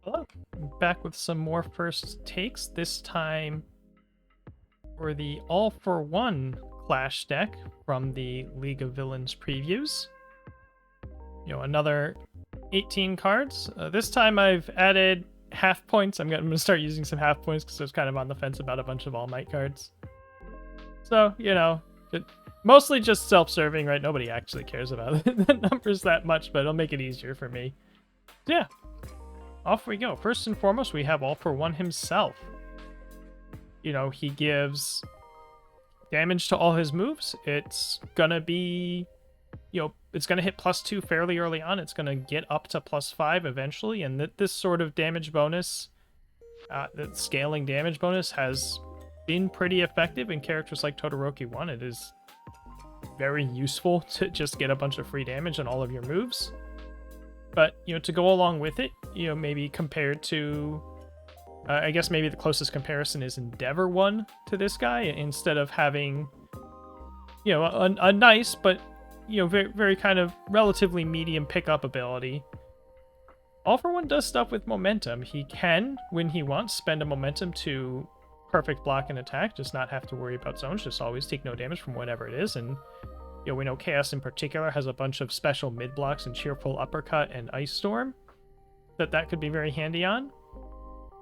Hello, back with some more first takes, this time for the All for One Clash deck from the League of Villains previews. Another 18 cards. This time I've added half points. I'm going to start using some half points because I was kind of on the fence about a bunch of All Might cards. So, mostly just self-serving, right? Nobody actually cares about the numbers that much, but it'll make it easier for me. So, yeah. Off we go. First and foremost, we have All for One himself. He gives damage to all his moves. It's gonna be, it's gonna hit +2 fairly early on. It's gonna get up to +5 eventually, and this sort of damage bonus, that scaling damage bonus, has been pretty effective in characters like Todoroki 1. It is very useful to just get a bunch of free damage on all of your moves. But, to go along with it, maybe compared to, I guess maybe the closest comparison is Endeavor 1 to this guy, instead of having, a nice, but, very, very kind of relatively medium pickup ability. All for One does stuff with momentum. He can, when he wants, spend a momentum to perfect block and attack, just not have to worry about zones, just always take no damage from whatever it is, and we know Chaos in particular has a bunch of special mid blocks and Cheerful Uppercut and Ice Storm that could be very handy on.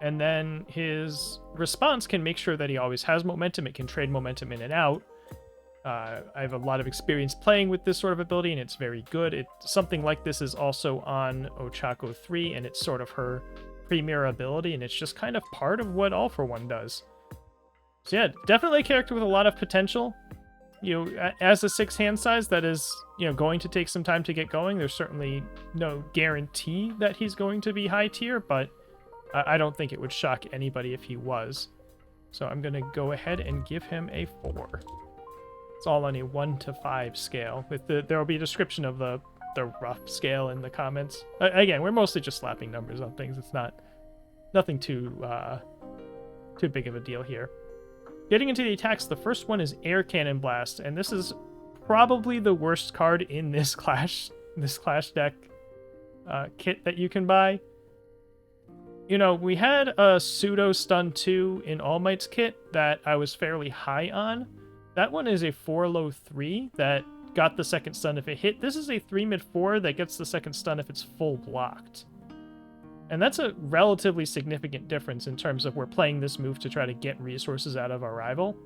And then his response can make sure that he always has momentum. It can trade momentum in and out. I have a lot of experience playing with this sort of ability, and it's very good. Something like this is also on Ochako 3, and it's sort of her premier ability, and it's just kind of part of what All for One does. So yeah, definitely a character with a lot of potential. As a 6 hand size, that is, going to take some time to get going. There's certainly no guarantee that he's going to be high tier, but I don't think it would shock anybody if he was. So I'm going to go ahead and give him a 4. It's all on a 1 to 5 scale. There will be a description of the rough scale in the comments. Again, we're mostly just slapping numbers on things. It's nothing too big of a deal here. Getting into the attacks, the first one is Air Cannon Blast, and this is probably the worst card in this Clash deck kit that you can buy. We had a Pseudo Stun 2 in All Might's kit that I was fairly high on. That one is a 4 low 3 that got the second stun if it hit. This is a 3 mid 4 that gets the second stun if it's full blocked. And that's a relatively significant difference in terms of we're playing this move to try to get resources out of our rival.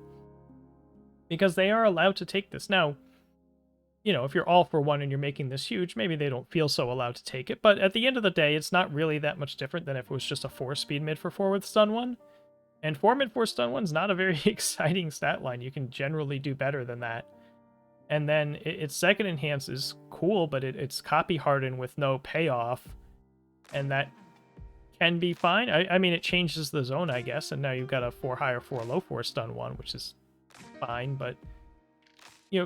Because they are allowed to take this. Now, if you're All for One and you're making this huge, maybe they don't feel so allowed to take it. But at the end of the day, it's not really that much different than if it was just a 4 speed mid for 4 with stun 1. And 4 mid 4 stun 1 is not a very exciting stat line. You can generally do better than that. And then its second enhance is cool, but it's copy hardened with no payoff. And that can be fine. I mean, it changes the zone, I guess, and now you've got a 4 high or 4 low 4 stun 1, which is fine, but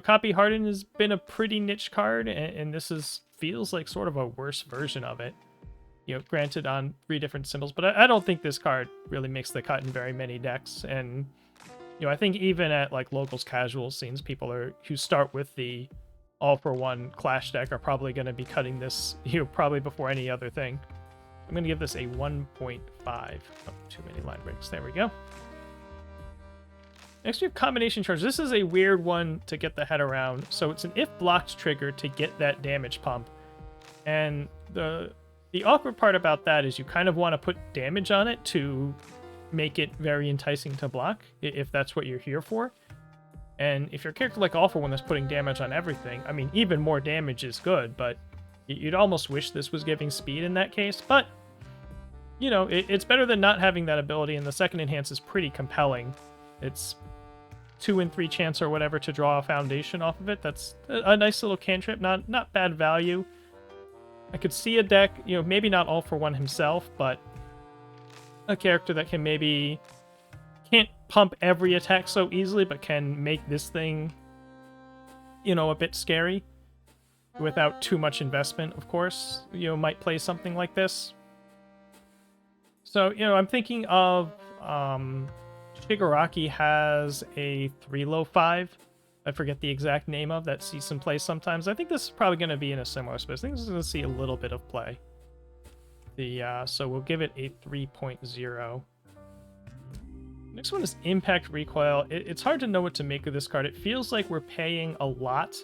Copy Harden has been a pretty niche card, and this feels like sort of a worse version of it. Granted on 3 different symbols, but I don't think this card really makes the cut in very many decks, and I think even at like locals casual scenes, people who start with the All for One Clash deck are probably going to be cutting this, probably before any other thing. I'm going to give this a 1.5. Oh, too many line breaks. There we go. Next we have Combination Charge. This is a weird one to get the head around. So it's an if blocked trigger to get that damage pump. And the awkward part about that is you kind of want to put damage on it to make it very enticing to block, if that's what you're here for. And if you're a character like All for One that's putting damage on everything, I mean, even more damage is good, but you'd almost wish this was giving speed in that case. But it's better than not having that ability, and the second enhance is pretty compelling. It's 2 and 3 chance or whatever to draw a foundation off of it. That's a nice little cantrip, not bad value. I could see a deck, maybe not All for One himself, but a character that can't pump every attack so easily, but can make this thing, a bit scary without too much investment, of course. Might play something like this. So, I'm thinking of Shigaraki has a 3 low 5. I forget the exact name of that sees some play sometimes. I think this is probably going to be in a similar space. I think this is going to see a little bit of play. So we'll give it a 3.0. Next one is Impact Recoil. It's hard to know what to make of this card. It feels like we're paying a lot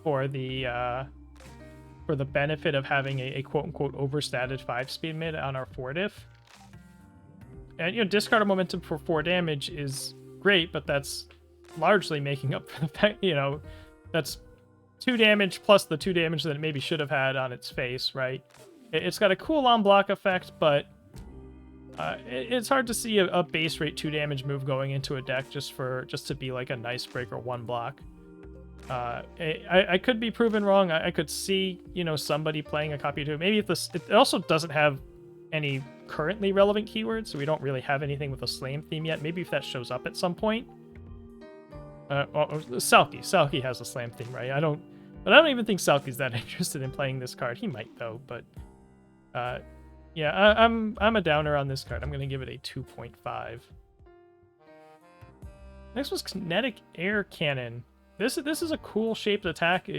for the benefit of having a quote-unquote overstated 5-speed mid on our 4-diff. And, discard a momentum for 4 damage is great, but that's largely making up for the fact, that's 2 damage plus the 2 damage that it maybe should have had on its face, right? It's got a cool on block effect, but it's hard to see a base rate 2 damage move going into a deck just to be like a nice breaker 1 block. I could be proven wrong. I could see, somebody playing a copy of it. Maybe if it also doesn't have any currently relevant keywords, so we don't really have anything with a slam theme yet. Maybe if that shows up at some point. Selkie has a slam theme, right? I don't even think Selkie's that interested in playing this card. He might though, but yeah, I'm a downer on this card. I'm gonna give it a 2.5. Next was Kinetic Air Cannon. This is a cool shaped attack.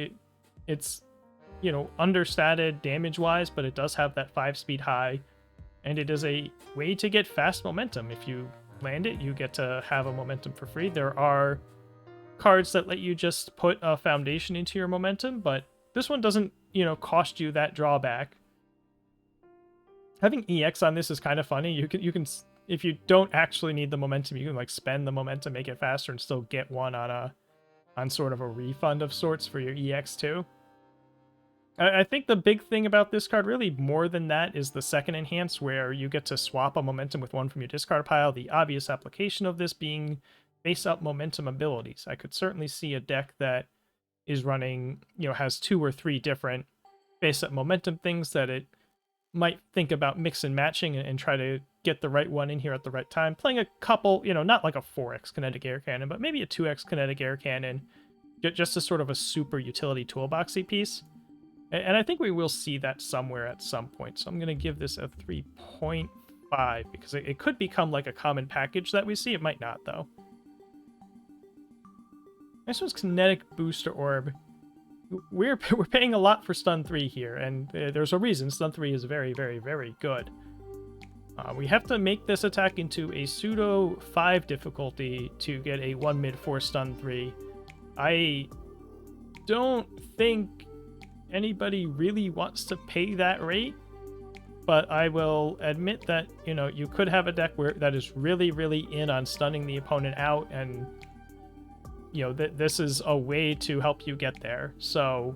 It's understated damage wise, but it does have that 5-speed high, and it is a way to get fast momentum. If you land it, you get to have a momentum for free. There are cards that let you just put a foundation into your momentum, but this one doesn't cost you that drawback. Having EX on this is kind of funny. You can if you don't actually need the momentum, you can like spend the momentum, make it faster, and still get one on sort of a refund of sorts for your EX too. I think the big thing about this card, really more than that, is the second enhance, where you get to swap a momentum with one from your discard pile. The obvious application of this being face up momentum abilities. I could certainly see a deck that is running, has 2 or 3 different face up momentum things that it might think about mix and matching and try to get the right one in here at the right time. Playing a couple, not like a 4x Kinetic Air Cannon, but maybe a 2x Kinetic Air Cannon, just as sort of a super utility toolboxy piece. And I think we will see that somewhere at some point. So I'm going to give this a 3.5 because it could become like a common package that we see. It might not, though. Next one's Kinetic Booster Orb. We're paying a lot for Stun 3 here, and there's a reason. Stun 3 is very, very, very good. We have to make this attack into a pseudo 5 difficulty to get a 1 mid 4 Stun 3. I don't think anybody really wants to pay that rate, but I will admit that, you could have a deck that is really, really in on stunning the opponent out, and this is a way to help you get there. So,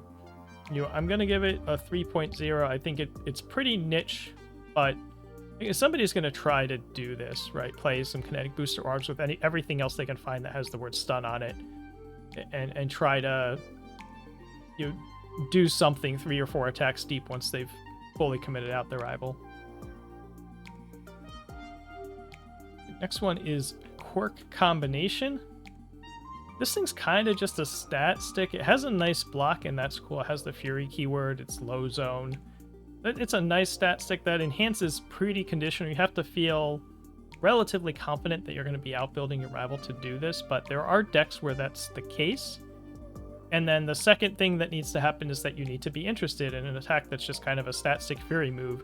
I'm going to give it a 3.0. I think it's pretty niche, but somebody's going to try to do this, right? Play some Kinetic Booster Orbs with everything else they can find that has the word stun on it, and try to do something 3 or 4 attacks deep once they've fully committed out their rival. Next one is Quirk Combination. This thing's kind of just a stat stick. It has a nice block, and that's cool. It has the Fury keyword. It's low zone. It's a nice stat stick that enhances pretty conditional. You have to feel relatively confident that you're going to be outbuilding your rival to do this, but there are decks where that's the case. And then the second thing that needs to happen is that you need to be interested in an attack that's just kind of a stat stick Fury move.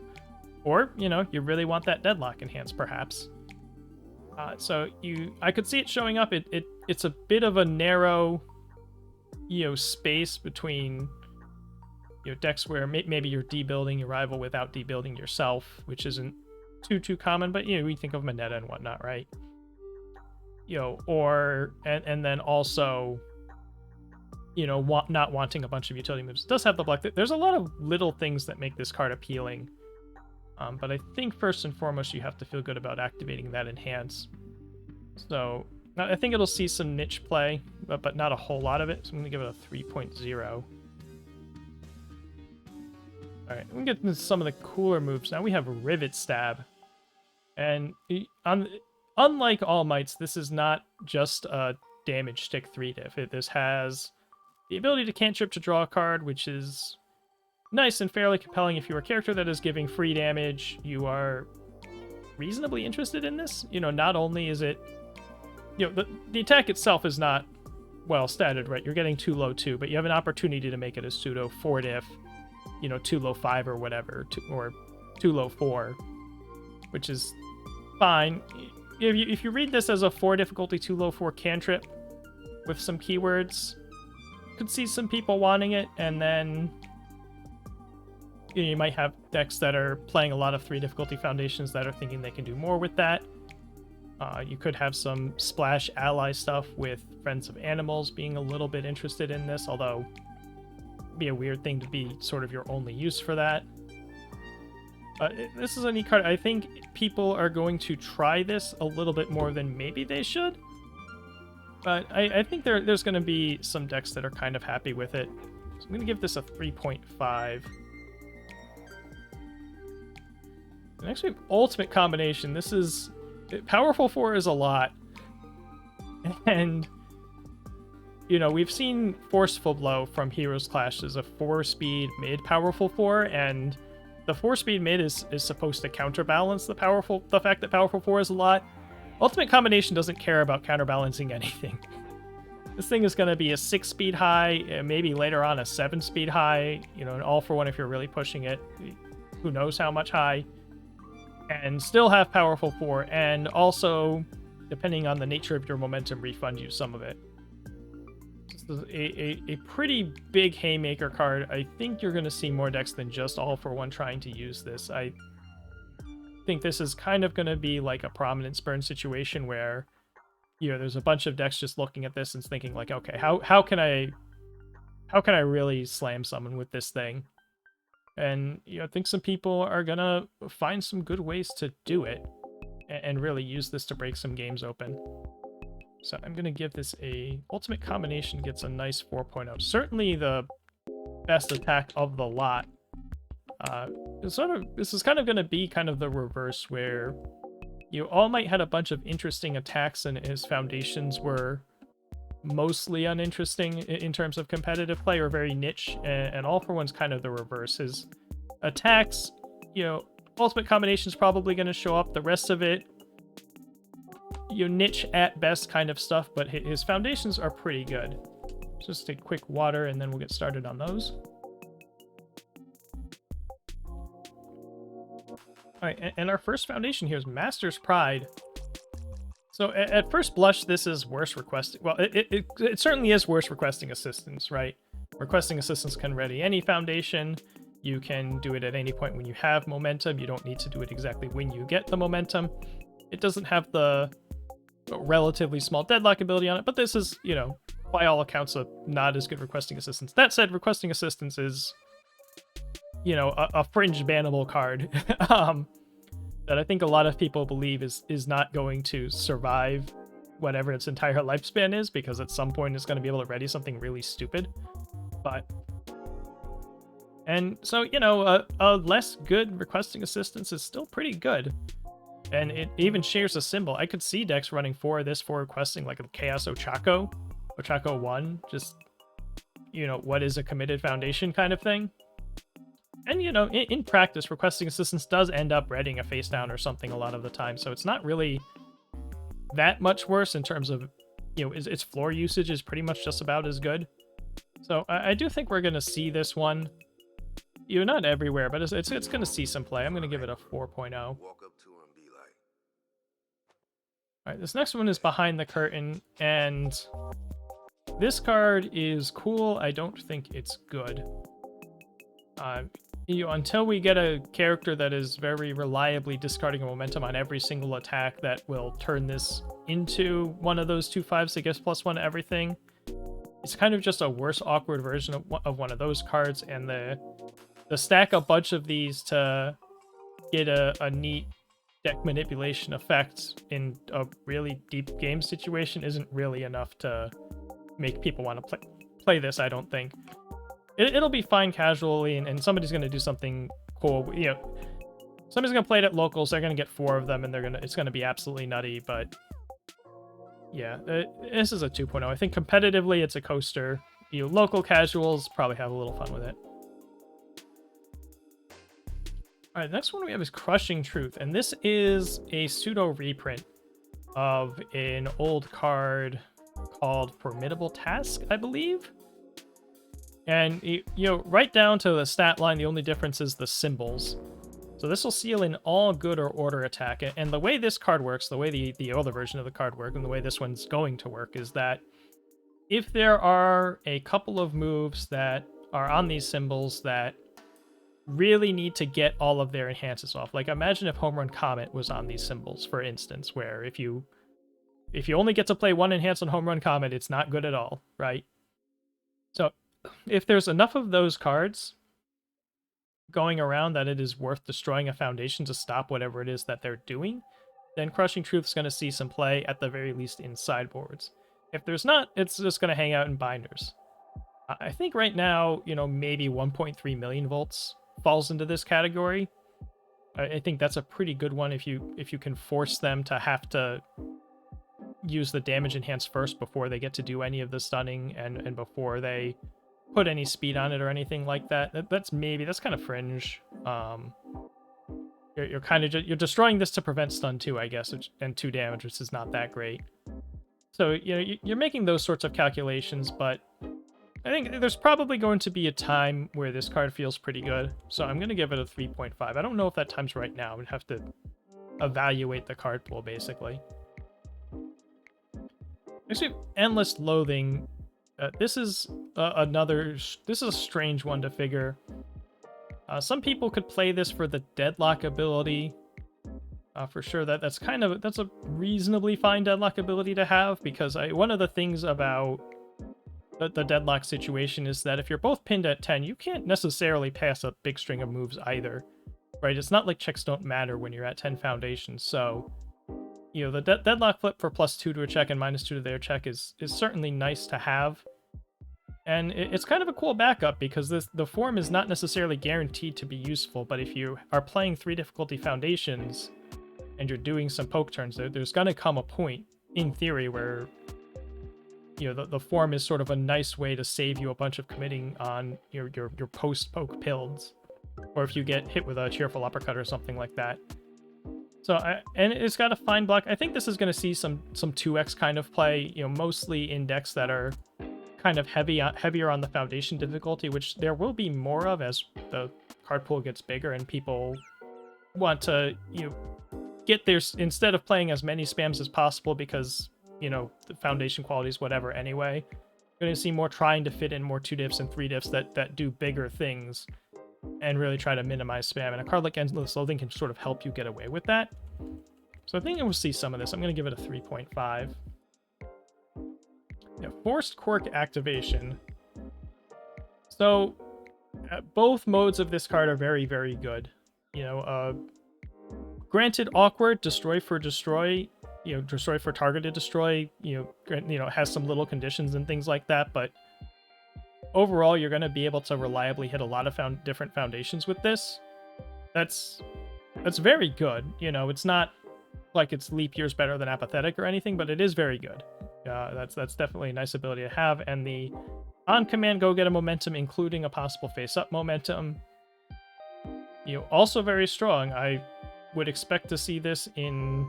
Or, you really want that Deadlock enhance, perhaps. So I could see it showing up. It's a bit of a narrow, space between, decks where maybe you're debuilding your rival without debuilding yourself, which isn't too common, but, we think of Moneta and whatnot, right? And then also, not wanting a bunch of utility moves. It does have the block. There's a lot of little things that make this card appealing. But I think first and foremost, you have to feel good about activating that enhance. So I think it'll see some niche play, but not a whole lot of it. So I'm going to give it a 3.0. All right, we can get into some of the cooler moves. Now we have Rivet Stab. And unlike All Mights, this is not just a damage stick 3 diff. This has the ability to cantrip to draw a card, which is nice and fairly compelling. If you're a character that is giving free damage, you are reasonably interested in this. Not only is it, the attack itself is not well statted, right? You're getting 2 low 2, but you have an opportunity to make it a pseudo 4 diff, 2 low 5 or whatever, or too low 4, which is fine. If you read this as a 4 difficulty too low 4 cantrip with some keywords, could see some people wanting it, and then you might have decks that are playing a lot of 3 difficulty foundations that are thinking they can do more with that. You could have some splash ally stuff with Friends of Animals being a little bit interested in this, although it'd be a weird thing to be sort of your only use for that. This is a neat card. I think people are going to try this a little bit more than maybe they should. But I think there's going to be some decks that are kind of happy with it. So I'm going to give this a 3.5. And actually, ultimate combination. This is... Powerful 4 is a lot. And, you know, we've seen Forceful Blow from Heroes Clash as a 4-speed mid Powerful 4, and the 4-speed mid is supposed to counterbalance the fact that Powerful 4 is a lot. Ultimate Combination doesn't care about counterbalancing anything. This thing is going to be a 6-speed high, maybe later on a 7-speed high, you know, an all-for-one if you're really pushing it. Who knows how much high. And still have Powerful 4, and also, depending on the nature of your momentum, refund you some of it. This is a pretty big haymaker card. I think you're going to see more decks than just all-for-one trying to use this. I think this is kind of going to be like a Prominence Burn situation where, you know, there's a bunch of decks just looking at this and thinking like, okay, how can I really slam someone with this thing? And, you know, I think some people are gonna find some good ways to do it and really use this to break some games open. So I'm gonna give this a... Ultimate Combination gets a nice 4.0. Certainly the best attack of the lot. This is kind of gonna be kind of the reverse, where All Might had a bunch of interesting attacks and his foundations were mostly uninteresting in terms of competitive play, or very niche, and All For One's kind of the reverse. His attacks, you know, Ultimate Combination is probably going to show up. The rest of it, you know, niche at best kind of stuff, but his foundations are pretty good. Just a quick water and then we'll get started on those. Alright, and our first foundation here is Master's Pride. So at first blush, this is worse requesting. Well, it certainly is worse requesting assistance, right? Requesting assistance can ready any foundation. You can do it at any point when you have momentum. You don't need to do it exactly when you get the momentum. It doesn't have the relatively small deadlock ability on it, but this is, you know, by all accounts, a not as good requesting assistance. That said, requesting assistance is, you know, a fringe bannable card. That I think a lot of people believe is not going to survive whatever its entire lifespan is, because at some point it's going to be able to ready something really stupid. And so, you know, a less good requesting assistance is still pretty good. And it even shares a symbol. I could see decks running for this for requesting, like a Chaos Ochako 1, just, you know, what is a committed foundation kind of thing. And, you know, in practice, requesting assistance does end up readying a face down or something a lot of the time, so it's not really that much worse in terms of, you know, its floor usage is pretty much just about as good. So I do think we're going to see this one, you know, not everywhere, but it's going to see some play. I'm going to give it a 4.0. All right, this next one is Behind the Curtain, and this card is cool. I don't think it's good. You know, until we get a character that is very reliably discarding a momentum on every single attack that will turn this into one of those 2/5s that gives +1 to everything, it's kind of just a worse, awkward version of one of those cards, and the stack a bunch of these to get a neat deck manipulation effect in a really deep game situation isn't really enough to make people want to play this, I don't think. It'll be fine casually, and somebody's going to do something cool. You know, somebody's going to play it at locals. They're going to get 4 of them, and it's going to be absolutely nutty. But yeah, this is a 2.0. I think competitively, it's a coaster. You know, local casuals probably have a little fun with it. All right, the next one we have is Crushing Truth, and this is a pseudo reprint of an old card called Formidable Task, I believe. And, you know, right down to the stat line, the only difference is the symbols. So this will seal in all good or order attack. And the way this card works, the way the older version of the card worked, and the way this one's going to work is that if there are a couple of moves that are on these symbols that really need to get all of their enhances off, like imagine if Home Run Comet was on these symbols, for instance, where if you only get to play one enhance on Home Run Comet, it's not good at all, right? So if there's enough of those cards going around that it is worth destroying a foundation to stop whatever it is that they're doing, then Crushing Truth's going to see some play, at the very least in sideboards. If there's not, it's just going to hang out in binders. I think right now, maybe 1.3 million volts falls into this category. I think that's a pretty good one if you can force them to have to use the damage enhance first before they get to do any of the stunning and before they put any speed on it or anything like that. That's kind of fringe. You're kind of you're destroying this to prevent stun too, I guess, and 2 damage, which is not that great. So you're making those sorts of calculations, but I think there's probably going to be a time where this card feels pretty good. So I'm going to give it a 3.5. I don't know if that time's right now. We'd have to evaluate the card pool, basically. Actually, Endless Loathing. This is a strange one to figure. Some people could play this for the Deadlock ability. For sure, that's a reasonably fine Deadlock ability to have, because one of the things about the Deadlock situation is that if you're both pinned at 10, you can't necessarily pass a big string of moves either, right? It's not like checks don't matter when you're at 10 foundations, so the Deadlock flip for +2 to a check and -2 to their check is certainly nice to have. And it's kind of a cool backup, because the form is not necessarily guaranteed to be useful, but if you are playing 3 difficulty foundations and you're doing some poke turns, there's going to come a point, in theory, where the form is sort of a nice way to save you a bunch of committing on your post-poke builds, or if you get hit with a Cheerful Uppercut or something like that. So, and it's got a fine block. I think this is going to see some 2x kind of play, mostly in decks that are kind of heavier on the foundation difficulty, which there will be more of as the card pool gets bigger and people want to, get there instead of playing as many spams as possible, because the foundation quality is whatever anyway. You're going to see more trying to fit in more 2 diffs and 3 diffs that do bigger things and really try to minimize spam. And a card like Endless Loathing can sort of help you get away with that. So I think we'll see some of this. I'm going to give it a 3.5. Forced Quirk Activation. So both modes of this card are very, very good. Granted, awkward, destroy for destroy, destroy for targeted destroy, has some little conditions and things like that, but overall, you're going to be able to reliably hit a lot of different foundations with this. That's very good. It's not like it's leap years better than Apathetic or anything, but it is very good. That's definitely a nice ability to have. And the on-command go get a momentum, including a possible face-up momentum, also very strong. I would expect to see this in,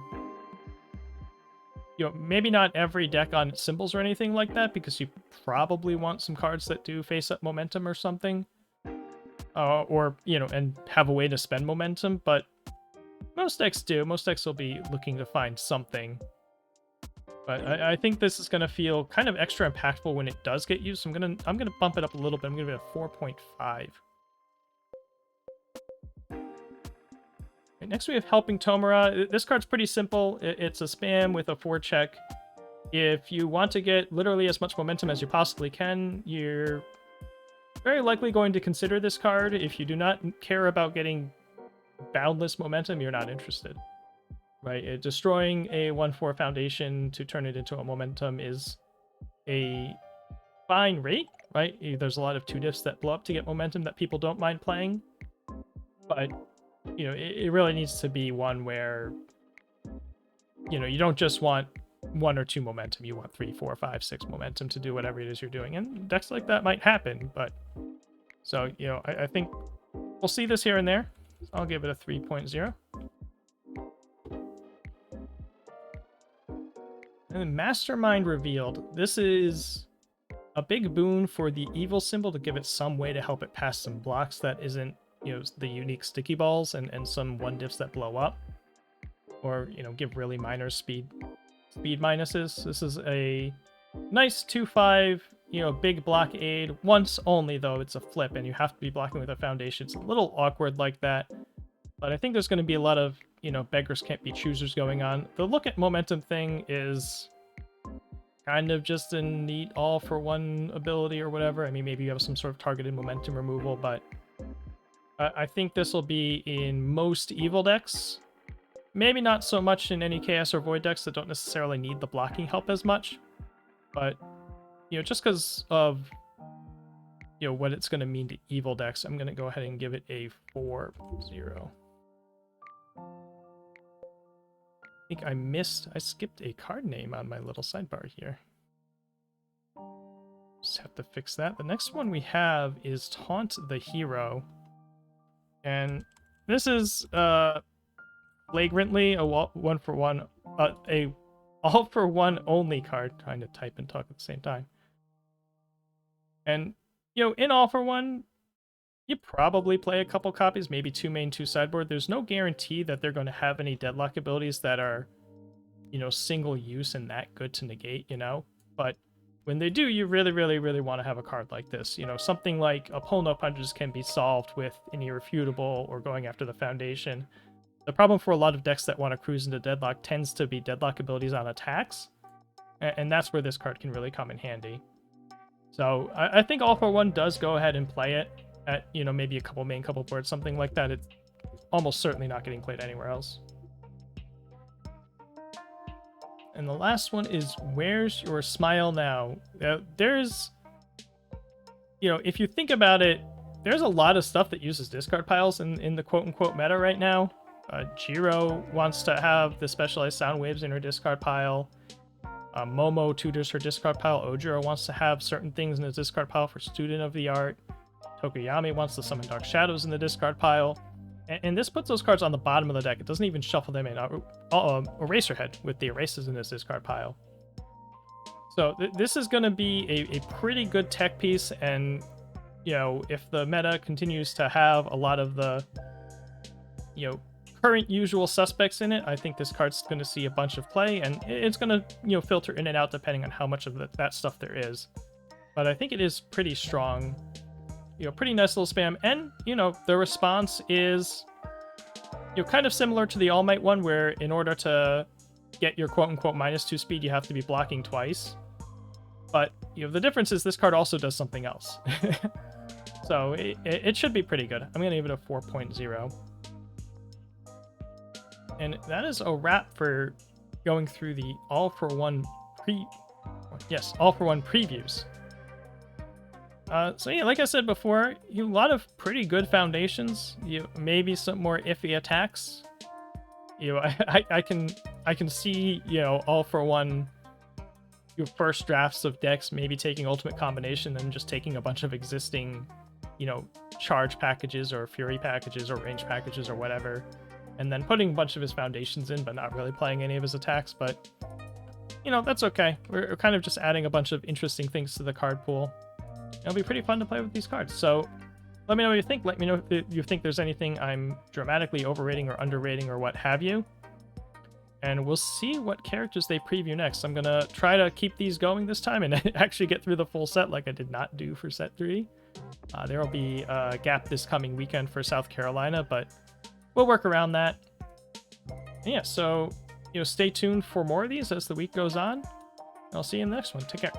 maybe not every deck on symbols or anything like that, because you probably want some cards that do face-up momentum or something. Or, and have a way to spend momentum, but most decks do. Most decks will be looking to find something. But I think this is going to feel kind of extra impactful when it does get used. So I'm gonna bump it up a little bit. I'm going to give it a 4.5. Next we have Helping Tomura. This card's pretty simple. It's a spam with a 4-check. If you want to get literally as much momentum as you possibly can, you're very likely going to consider this card. If you do not care about getting boundless momentum, you're not interested. Right? Destroying a 1/4 foundation to turn it into a momentum is a fine rate, right? There's a lot of 2 diffs that blow up to get momentum that people don't mind playing. But it really needs to be one where, you don't just want 1 or 2 momentum. You want 3, 4, 5, 6 momentum to do whatever it is you're doing. And decks like that might happen, but so, I think we'll see this here and there. I'll give it a 3.0. And then Mastermind Revealed. This is a big boon for the evil symbol to give it some way to help it pass some blocks that isn't the unique sticky balls and some one diffs that blow up, or give really minor speed minuses. This is a nice 2/5, big blockade. Once only though, it's a flip, and you have to be blocking with a foundation. It's a little awkward like that, but I think there's going to be a lot of beggars can't be choosers going on. The look at momentum thing is kind of just a neat all for one ability or whatever. I mean, maybe you have some sort of targeted momentum removal, but I think this will be in most evil decks. Maybe not so much in any chaos or void decks that don't necessarily need the blocking help as much, but just because of what it's going to mean to evil decks, I'm going to go ahead and give it a 4.0. I think I skipped a card name on my little sidebar here. Just have to fix that. The next one we have is Taunt the Hero, and this is flagrantly a one for one all for one only card. Trying to type and talk at the same time. And in all for one, you probably play a couple copies, maybe 2 main, 2 sideboard. There's no guarantee that they're going to have any deadlock abilities that are single use and that good to negate, but when they do, you really, really, really want to have a card like this. Something like a pull no punches can be solved with an irrefutable or going after the foundation. The problem for a lot of decks that want to cruise into deadlock tends to be deadlock abilities on attacks, and that's where this card can really come in handy. So I think All for One does go ahead and play it at maybe a couple main, couple boards, something like that. It's almost certainly not getting played anywhere else. And the last one is Where's Your Smile Now? There's, if you think about it, there's a lot of stuff that uses discard piles in the quote-unquote meta right now. Jiro wants to have the specialized sound waves in her discard pile. Momo tutors her discard pile. Ojiro wants to have certain things in his discard pile for Student of the Art. Tokuyami wants to summon Dark Shadows in the discard pile. And this puts those cards on the bottom of the deck. It doesn't even shuffle them in. Eraserhead with the erasers in his discard pile. So this is going to be a pretty good tech piece, and if the meta continues to have a lot of the current usual suspects in it, I think this card's going to see a bunch of play, and it's going to filter in and out depending on how much of that stuff there is. But I think it is pretty strong. Pretty nice little spam, and the response is kind of similar to the All Might one, where in order to get your quote-unquote -2 speed, you have to be blocking twice. But the difference is this card also does something else. So it should be pretty good. I'm gonna give it a 4.0. And that is a wrap for going through the All for One previews. So yeah, like I said before, a lot of pretty good foundations. Maybe some more iffy attacks. I can see All for One, your first drafts of decks maybe taking Ultimate Combination and just taking a bunch of existing charge packages or fury packages or range packages or whatever, and then putting a bunch of his foundations in but not really playing any of his attacks. But that's okay. We're kind of just adding a bunch of interesting things to the card pool. It'll be pretty fun to play with these cards. So let me know what you think. Let me know if you think there's anything I'm dramatically overrating or underrating or what have you. And we'll see what characters they preview next. I'm going to try to keep these going this time and actually get through the full set like I did not do for set 3. There will be a gap this coming weekend for South Carolina, but we'll work around that. And yeah, so stay tuned for more of these as the week goes on. I'll see you in the next one. Take care.